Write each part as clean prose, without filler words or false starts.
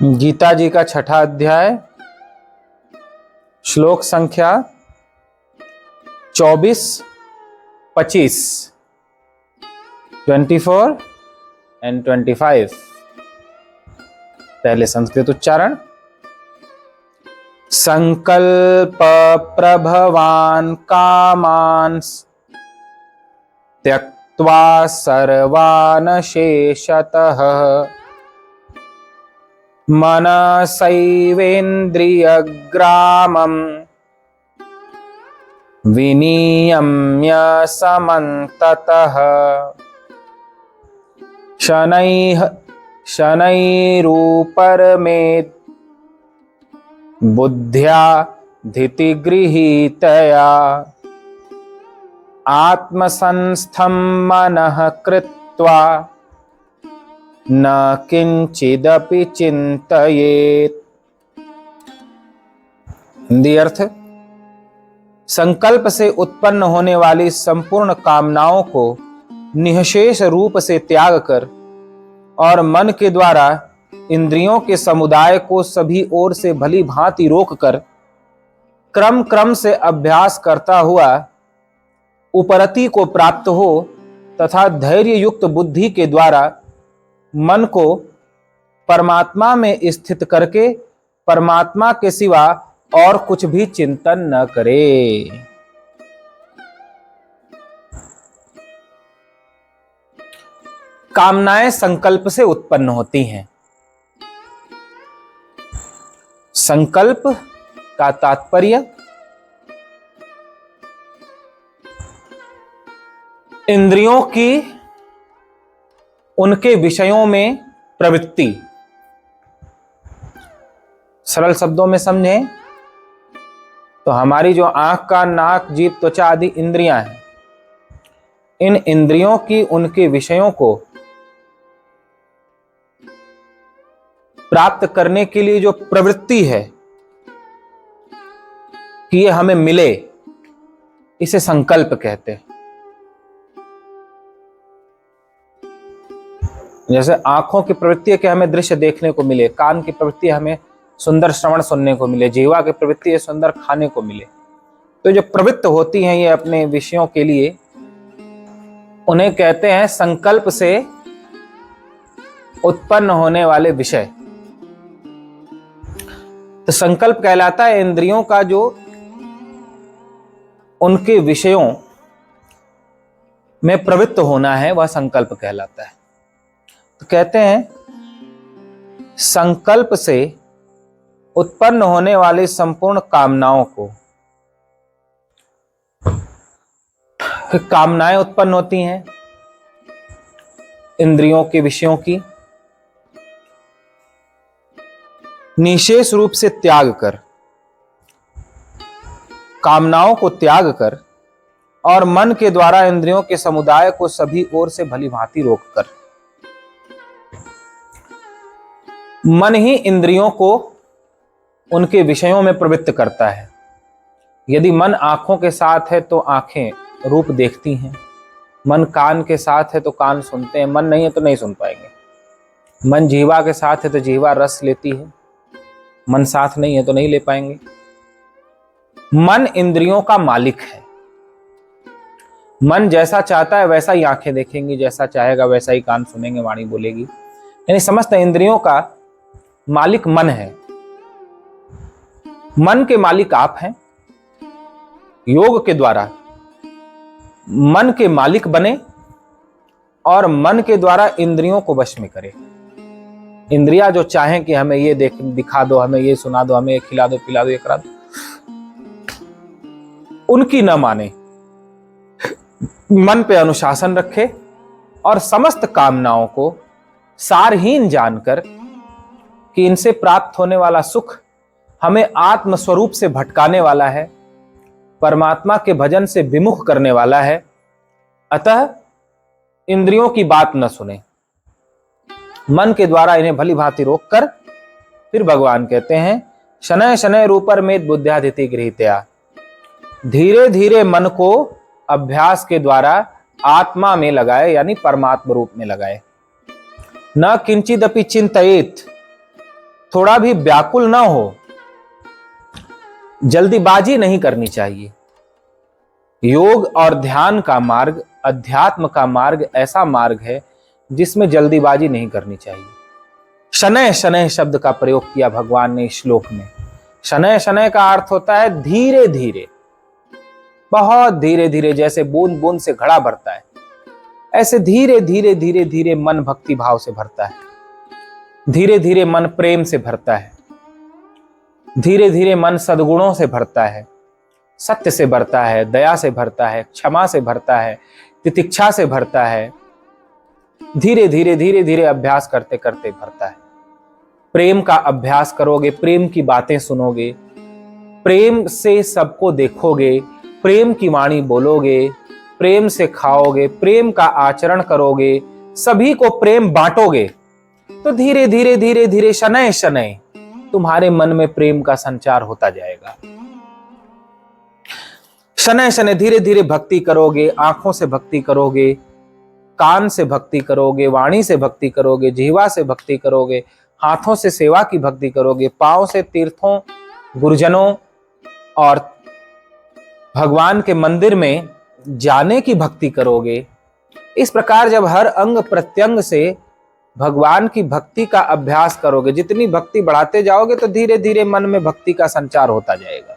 गीता जी का छठा अध्याय, श्लोक संख्या 24, 25, 24 एंड 25। पहले संस्कृत उच्चारण। संकल्प प्रभवान कामान त्यक्त्वा सर्वान शेषतः मनसैवेन्द्रियग्रामं विनियम्य समन्ततः शनैरुपरमेत् बुद्ध्या धितिगृहीतया आत्मसंस्थं मनः कृत्वा न किंचिदपि चिंतयेत्। हिंदी अर्थ। संकल्प से उत्पन्न होने वाली संपूर्ण कामनाओं को निःशेष रूप से त्याग कर और मन के द्वारा इंद्रियों के समुदाय को सभी ओर से भली भांति रोक कर क्रम क्रम से अभ्यास करता हुआ उपरति को प्राप्त हो तथा धैर्य युक्त बुद्धि के द्वारा मन को परमात्मा में स्थित करके परमात्मा के सिवा और कुछ भी चिंतन न करे। कामनाएं संकल्प से उत्पन्न होती हैं। संकल्प का तात्पर्य इंद्रियों की उनके विषयों में प्रवृत्ति। सरल शब्दों में समझें तो हमारी जो आंख, कान, नाक, जीभ, त्वचा आदि इंद्रियां हैं, इन इंद्रियों की उनके विषयों को प्राप्त करने के लिए जो प्रवृत्ति है कि ये हमें मिले, इसे संकल्प कहते हैं। जैसे आंखों की प्रवृत्ति है कि हमें दृश्य देखने को मिले, कान की प्रवृत्ति है हमें सुंदर श्रवण सुनने को मिले, जीवा की प्रवृत्ति है सुंदर खाने को मिले। तो जो प्रवृत्त होती हैं ये अपने विषयों के लिए, उन्हें कहते हैं संकल्प से उत्पन्न होने वाले विषय। तो संकल्प कहलाता है इंद्रियों का जो उनके विषयों में प्रवृत्त होना है, वह संकल्प कहलाता है। तो कहते हैं संकल्प से उत्पन्न होने वाली संपूर्ण कामनाओं को, कामनाएं उत्पन्न होती हैं इंद्रियों के विषयों की, निशेष रूप से त्याग कर, कामनाओं को त्याग कर और मन के द्वारा इंद्रियों के समुदाय को सभी ओर से भली भांति रोककर। मन ही इंद्रियों को उनके विषयों में प्रवृत्त करता है। यदि मन आंखों के साथ है तो आंखें रूप देखती हैं, मन कान के साथ है तो कान सुनते हैं, मन नहीं है तो नहीं सुन पाएंगे। मन जीवा के साथ है तो जीवा रस लेती है, मन साथ नहीं है तो नहीं ले पाएंगे। मन इंद्रियों का मालिक है। मन जैसा चाहता है वैसा ही आंखें देखेंगी, जैसा चाहेगा वैसा ही कान सुनेंगे, वाणी बोलेगी। यानी समस्त इंद्रियों का मालिक मन है। मन के मालिक आप हैं। योग के द्वारा मन के मालिक बने और मन के द्वारा इंद्रियों को वश में करें। इंद्रियां जो चाहें कि हमें ये दिखा दो, हमें ये सुना दो, हमें ये खिला दो, पिला दो, ये करा दो, उनकी न माने, मन पे अनुशासन रखे और समस्त कामनाओं को सारहीन जानकर कि इनसे प्राप्त होने वाला सुख हमें आत्म स्वरूप से भटकाने वाला है, परमात्मा के भजन से विमुख करने वाला है, अतः इंद्रियों की बात न सुने। मन के द्वारा इन्हें भली भांति रोक कर फिर भगवान कहते हैं शनय शनय रूपर में बुद्ध्यादिति गृहीतया। धीरे धीरे मन को अभ्यास के द्वारा आत्मा में लगाए, यानी परमात्मा रूप में लगाए। न किंचिदपि चिंतयेत, थोड़ा भी व्याकुल ना हो, जल्दीबाजी नहीं करनी चाहिए। योग और ध्यान का मार्ग, अध्यात्म का मार्ग ऐसा मार्ग है जिसमें जल्दीबाजी नहीं करनी चाहिए। शनैः शनैः शब्द का प्रयोग किया भगवान ने इस श्लोक में। शनैः शनैः का अर्थ होता है धीरे धीरे, बहुत धीरे धीरे, जैसे बूंद बूंद से घड़ा भरता है, ऐसे धीरे धीरे धीरे धीरे मन भक्ति भाव से भरता है, धीरे धीरे मन प्रेम से भरता है, धीरे धीरे मन सद्गुणों से भरता है, सत्य से भरता है, दया से भरता है, क्षमा से भरता है, तितिक्षा से भरता है। धीरे धीरे धीरे धीरे अभ्यास करते करते भरता है। प्रेम का अभ्यास करोगे, प्रेम की बातें सुनोगे, प्रेम से सबको देखोगे, प्रेम की वाणी बोलोगे, प्रेम से खाओगे, प्रेम का आचरण करोगे, सभी को प्रेम बांटोगे, तो धीरे धीरे धीरे धीरे शनैः शनैः तुम्हारे मन में प्रेम का संचार होता जाएगा। शनैः शनैः धीरे धीरे भक्ति करोगे, आंखों से भक्ति करोगे, कान से भक्ति करोगे, वाणी से भक्ति करोगे, जिह्वा से भक्ति करोगे, हाथों से सेवा की भक्ति करोगे, पांव से तीर्थों, गुरुजनों और भगवान के मंदिर में जाने की भक्ति करोगे। इस प्रकार जब हर अंग प्रत्यंग से भगवान की भक्ति का अभ्यास करोगे, जितनी भक्ति बढ़ाते जाओगे तो धीरे धीरे मन में भक्ति का संचार होता जाएगा।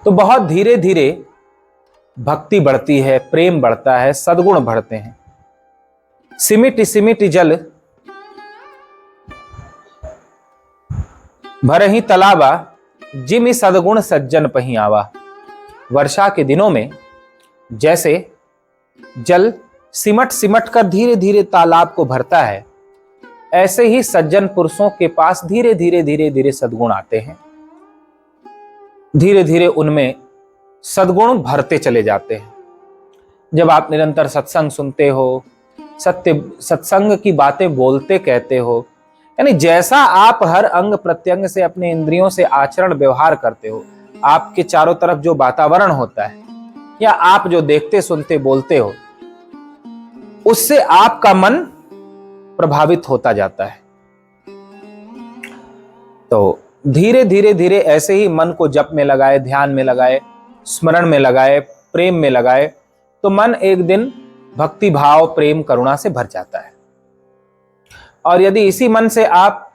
तो बहुत धीरे धीरे भक्ति बढ़ती है, प्रेम बढ़ता है, सद्गुण बढ़ते हैं। सिमिट सिमिट जल भरहि तलावा, जिमि सद्गुण सज्जन पहि आवा। वर्षा के दिनों में जैसे जल सिमट सिमट कर धीरे धीरे तालाब को भरता है, ऐसे ही सज्जन पुरुषों के पास धीरे धीरे धीरे धीरे सद्गुण आते हैं। धीरे धीरे उनमें सद्गुण भरते चले जाते हैं। जब आप निरंतर सत्संग सुनते हो, सत्संग की बातें बोलते कहते हो, यानी जैसा आप हर अंग प्रत्यंग से अपने इंद्रियों से आचरण व्यवहार करते हो, आपके चारों तरफ जो वातावरण होता है या आप जो देखते सुनते बोलते हो, उससे आपका मन प्रभावित होता जाता है। तो धीरे धीरे धीरे ऐसे ही मन को जप में लगाए, ध्यान में लगाए, स्मरण में लगाए, प्रेम में लगाए, तो मन एक दिन भक्ति भाव, प्रेम, करुणा से भर जाता है। और यदि इसी मन से आप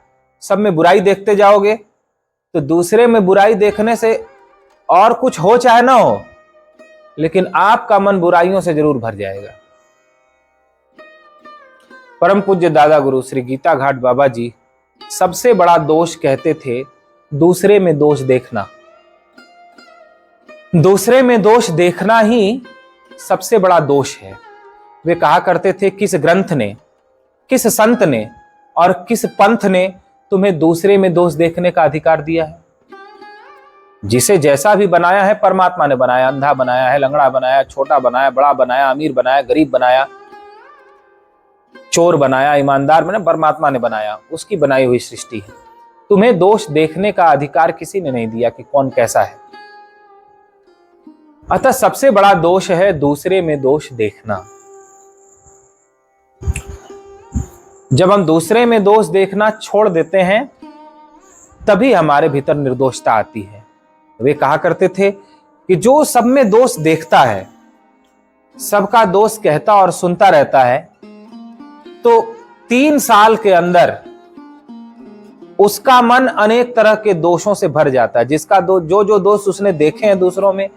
सब में बुराई देखते जाओगे तो दूसरे में बुराई देखने से और कुछ हो चाहे ना हो, लेकिन आपका मन बुराइयों से जरूर भर जाएगा। परम पूज्य दादा गुरु श्री गीता घाट बाबा जी सबसे बड़ा दोष कहते थे दूसरे में दोष देखना। दूसरे में दोष देखना ही सबसे बड़ा दोष है। वे कहा करते थे, किस ग्रंथ ने, किस संत ने और किस पंथ ने तुम्हें दूसरे में दोष देखने का अधिकार दिया है? जिसे जैसा भी बनाया है परमात्मा ने बनाया। अंधा बनाया है, लंगड़ा बनाया, छोटा बनाया, बड़ा बनाया, अमीर बनाया, गरीब बनाया, चोर बनाया, ईमानदार बनाया, परमात्मा ने बनाया। उसकी बनाई हुई सृष्टि है। तुम्हें दोष देखने का अधिकार किसी ने नहीं दिया कि कौन कैसा है। अतः सबसे बड़ा दोष है दूसरे में दोष देखना। जब हम दूसरे में दोष देखना छोड़ देते हैं तभी हमारे भीतर निर्दोषता आती है। वे कहा करते थे कि जो सब में दोष देखता है, सबका दोष कहता और सुनता रहता है, तो 3 साल के अंदर उसका मन अनेक तरह के दोषों से भर जाता है। जिसका जो दोष उसने देखे हैं दूसरों में,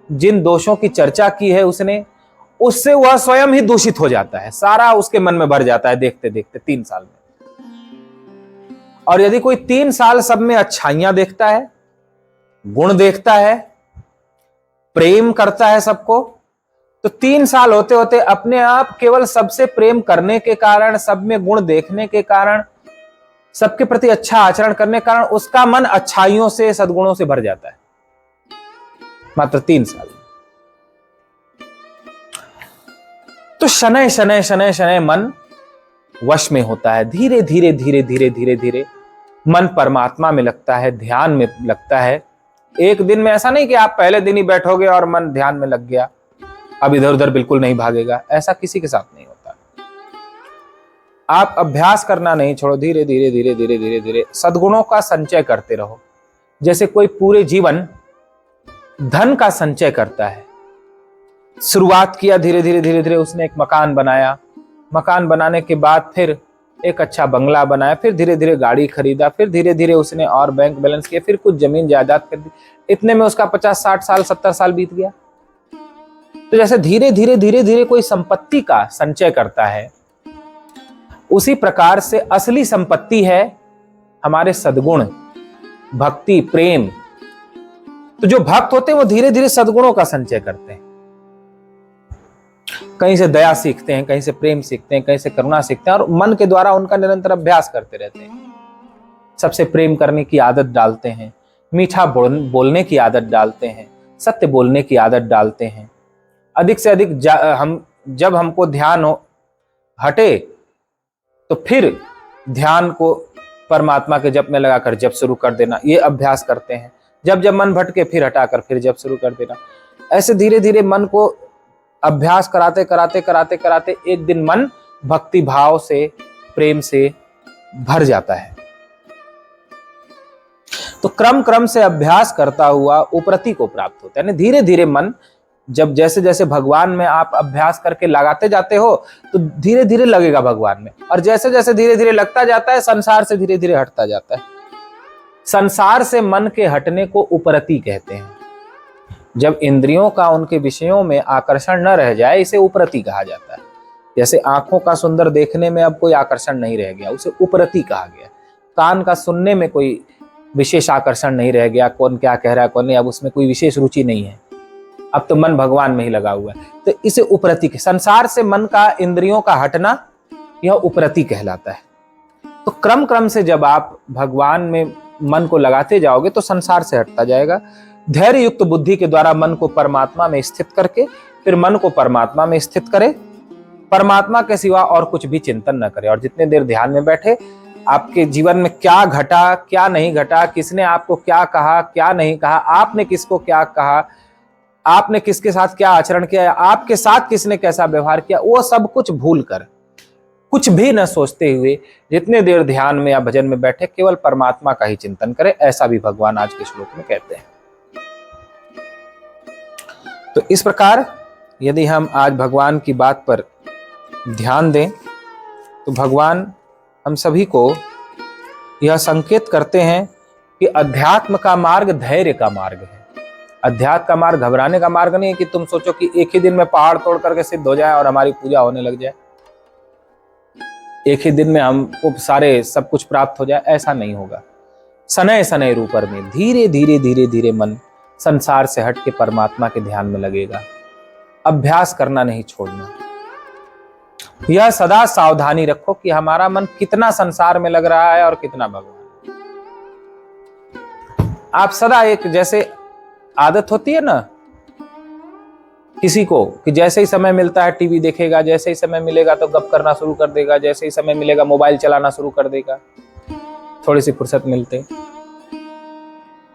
जिन दोषों की चर्चा की है उसने, उससे वह स्वयं ही दूषित हो जाता है। सारा उसके मन में भर जाता है देखते देखते 3 साल में। और यदि कोई 3 साल सब में अच्छाइयां देखता है, गुण देखता है, प्रेम करता है सबको, तो 3 साल होते होते अपने आप केवल सबसे प्रेम करने के कारण, सब में गुण देखने के कारण, सबके प्रति अच्छा आचरण करने के कारण उसका मन अच्छाइयों से, सद्गुणों से भर जाता है। मात्र 3 साल। तो शनैः शनैः शनैः शनैः मन वश में होता है। धीरे धीरे धीरे धीरे धीरे धीरे मन परमात्मा में लगता है, ध्यान में लगता है। एक दिन में ऐसा नहीं कि आप पहले दिन ही बैठोगे और मन ध्यान में लग गया, अब इधर उधर बिल्कुल नहीं भागेगा। ऐसा किसी के साथ नहीं होता। आप अभ्यास करना नहीं छोड़ो, धीरे धीरे धीरे धीरे धीरे धीरे सद्गुणों का संचय करते रहो। जैसे कोई पूरे जीवन धन का संचय करता है। शुरुआत किया धीरे धीरे धीरे धीरे, उसने एक मकान बनाया, मकान बनाने के बाद फिर एक अच्छा बंगला बनाया, फिर धीरे धीरे गाड़ी खरीदा, फिर धीरे धीरे उसने और बैंक बैलेंस किया, फिर कुछ जमीन जायदाद खरीदी। इतने में उसका 50-60 साल 70 साल बीत गया। तो जैसे धीरे धीरे धीरे धीरे कोई संपत्ति का संचय करता है, उसी प्रकार से असली संपत्ति है हमारे सद्गुण, भक्ति, प्रेम। तो जो भक्त होते हैं वो धीरे धीरे सद्गुणों का संचय करते हैं। कहीं से दया सीखते हैं, कहीं से प्रेम सीखते हैं, कहीं से करुणा सीखते हैं, और मन के द्वारा उनका निरंतर अभ्यास करते रहते हैं। सबसे प्रेम करने की आदत डालते हैं, मीठा बोलने की आदत डालते हैं, सत्य बोलने की आदत डालते हैं। अधिक से अधिक जब हमको ध्यान हटे तो फिर ध्यान को परमात्मा के जप में लगाकर जप शुरू कर देना, ये अभ्यास करते हैं। जब जब मन भटके फिर हटाकर फिर जप शुरू कर देना। ऐसे धीरे धीरे मन को अभ्यास कराते कराते कराते कराते एक दिन मन भक्ति भाव से, प्रेम से भर जाता है। तो क्रम क्रम से अभ्यास करता हुआ उपरति को प्राप्त होता है। यानी धीरे धीरे मन, जब जैसे जैसे भगवान में आप अभ्यास करके लगाते जाते हो तो धीरे धीरे लगेगा भगवान में, और जैसे जैसे धीरे धीरे लगता जाता है संसार से धीरे धीरे हटता जाता है। संसार से मन के हटने को उपरति कहते हैं। जब इंद्रियों का उनके विषयों में आकर्षण न रह जाए, इसे उपरति कहा जाता है। जैसे आंखों का सुंदर देखने में अब कोई आकर्षण नहीं रह गया, उसे उपरति कहा गया। कान का सुनने में कोई विशेष आकर्षण नहीं रह गया, कौन क्या कह रहा है कौन नहीं, अब उसमें कोई विशेष रुचि नहीं है, अब तो मन भगवान में ही लगा हुआ है। तो इसे उपरति के, संसार से मन का, इंद्रियों का हटना, यह उपरति कहलाता है। तो क्रम क्रम से जब आप भगवान में मन को लगाते जाओगे तो संसार से हटता जाएगा। धैर्य युक्त बुद्धि के द्वारा मन को परमात्मा में स्थित करके, फिर मन को परमात्मा में स्थित करे, परमात्मा के सिवा और कुछ भी चिंतन न करे। और जितने देर ध्यान में बैठे, आपके जीवन में क्या घटा क्या नहीं घटा, किसने आपको क्या कहा क्या नहीं कहा, आपने किसको क्या कहा, आपने किसके साथ क्या आचरण किया, आपके साथ किसने कैसा व्यवहार किया, वो सब कुछ भूल कर, कुछ भी न सोचते हुए जितने देर ध्यान में या भजन में बैठे केवल परमात्मा का ही चिंतन करें। ऐसा भी भगवान आज के श्लोक में कहते हैं। तो इस प्रकार यदि हम आज भगवान की बात पर ध्यान दें तो भगवान हम सभी को यह संकेत करते हैं कि अध्यात्म का मार्ग धैर्य का मार्ग है। अध्यात्म का मार्ग घबराने का मार्ग नहीं है कि तुम सोचो कि एक ही दिन में पहाड़ तोड़ करके सिद्ध हो जाए और हमारी पूजा होने लग जाए, एक ही दिन में हमको सारे सब कुछ प्राप्त हो जाए, ऐसा नहीं होगा। सनय सनय रूपर में धीरे धीरे धीरे धीरे मन संसार से हट के परमात्मा के ध्यान में लगेगा। अभ्यास करना नहीं छोड़ना। यह सदा सावधानी रखो कि हमारा मन कितना संसार में लग रहा है और कितना भगवान। आप सदा एक, जैसे आदत होती है ना किसी को कि जैसे ही समय मिलता है टीवी देखेगा, जैसे ही समय मिलेगा तो गप करना शुरू कर देगा, जैसे ही समय मिलेगा मोबाइल चलाना शुरू कर देगा थोड़ी सी फुर्सत मिलते।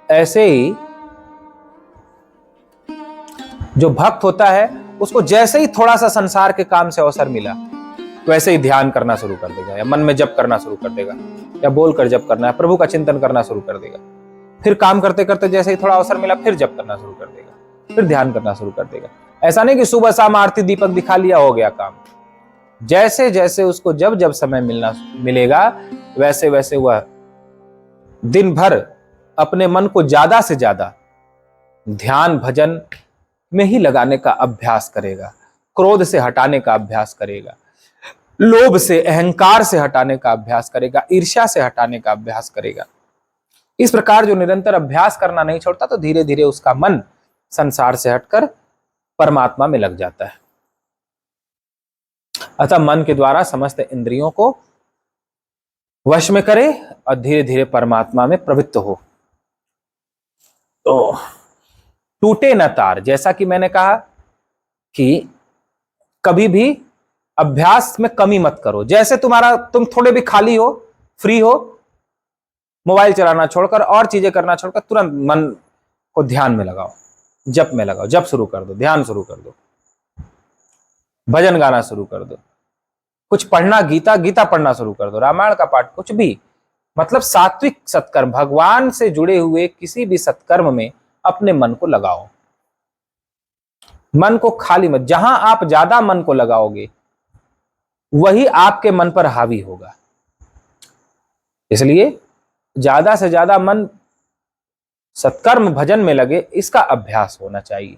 ऐसे ही जो भक्त होता है उसको जैसे ही थोड़ा सा संसार के काम से अवसर मिला वैसे ही ध्यान करना शुरू कर देगा, या मन में जप करना शुरू कर देगा, या बोलकर जप करना है, प्रभु का चिंतन करना शुरू कर देगा। फिर काम करते करते जैसे ही थोड़ा अवसर मिला फिर जप करना शुरू कर देगा, फिर ध्यान करना शुरू कर देगा। ऐसा नहीं कि सुबह शाम आरती दीपक दिखा लिया हो गया काम। जैसे जैसे उसको जब जब समय मिलेगा वैसे वैसे वह दिन भर अपने मन को ज्यादा से ज्यादा ध्यान भजन में ही लगाने का अभ्यास करेगा, क्रोध से हटाने का अभ्यास करेगा, लोभ से अहंकार से हटाने का अभ्यास करेगा, ईर्ष्या से हटाने का अभ्यास करेगा। इस प्रकार जो निरंतर अभ्यास करना नहीं छोड़ता तो धीरे धीरे उसका मन संसार से हटकर परमात्मा में लग जाता है। अतः मन के द्वारा समस्त इंद्रियों को वश में करे और धीरे धीरे परमात्मा में प्रवृत्त हो। तो टूटे न तार, जैसा कि मैंने कहा कि कभी भी अभ्यास में कमी मत करो। जैसे तुम थोड़े भी खाली हो, फ्री हो, मोबाइल चलाना छोड़कर और चीजें करना छोड़कर तुरंत मन को ध्यान में लगाओ, जप में लगाओ, जप शुरू कर दो, ध्यान शुरू कर दो, भजन गाना शुरू कर दो, कुछ पढ़ना, गीता पढ़ना शुरू कर दो, रामायण का पाठ, कुछ भी, मतलब सात्विक सत्कर्म, भगवान से जुड़े हुए किसी भी सत्कर्म में अपने मन को लगाओ। मन को खाली मत, जहां आप ज्यादा मन को लगाओगे वही आपके मन पर हावी होगा। इसलिए ज्यादा से ज्यादा मन सत्कर्म भजन में लगे, इसका अभ्यास होना चाहिए।